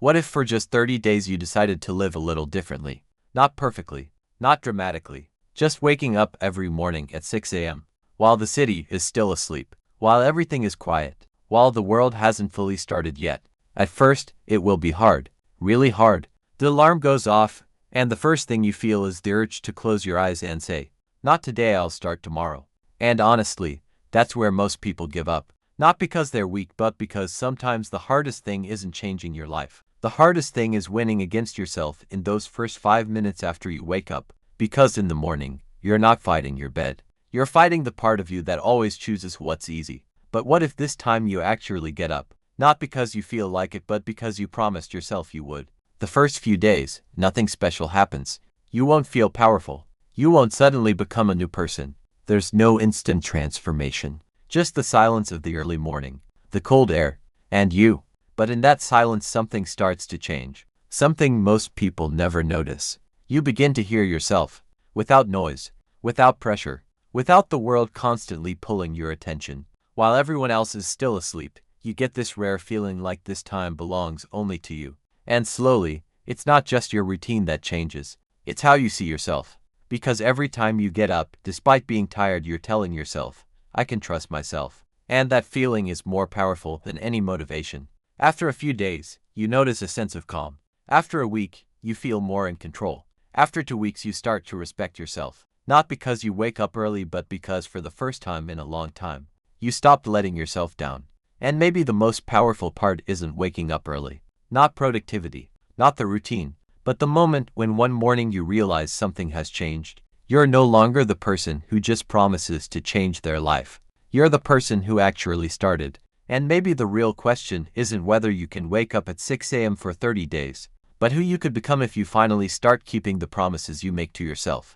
What if for just 30 days you decided to live a little differently? Not perfectly, not dramatically, just waking up every morning at 6 a.m. while the city is still asleep, while everything is quiet, while the world hasn't fully started yet. At first, it will be hard, really hard. The alarm goes off, and the first thing you feel is the urge to close your eyes and say, "Not today, I'll start tomorrow." And honestly, that's where most people give up. Not because they're weak, but because sometimes the hardest thing isn't changing your life. The hardest thing is winning against yourself in those first 5 minutes after you wake up. Because in the morning, you're not fighting your bed. You're fighting the part of you that always chooses what's easy. But what if this time you actually get up? Not because you feel like it, but because you promised yourself you would. The first few days, nothing special happens. You won't feel powerful. You won't suddenly become a new person. There's no instant transformation. Just the silence of the early morning, the cold air, and you. But in that silence something starts to change. Something most people never notice. You begin to hear yourself, without noise, without pressure, without the world constantly pulling your attention. While everyone else is still asleep, you get this rare feeling like this time belongs only to you. And slowly, it's not just your routine that changes, it's how you see yourself. Because every time you get up, despite being tired, you're telling yourself, "I can trust myself." And that feeling is more powerful than any motivation. After a few days, you notice a sense of calm. After a week, you feel more in control. After 2 weeks, you start to respect yourself. Not because you wake up early, but because for the first time in a long time, you stopped letting yourself down. And maybe the most powerful part isn't waking up early. Not productivity, not the routine, but the moment when one morning you realize something has changed. You're no longer the person who just promises to change their life. You're the person who actually started. And maybe the real question isn't whether you can wake up at 6 a.m. for 30 days, but who you could become if you finally start keeping the promises you make to yourself.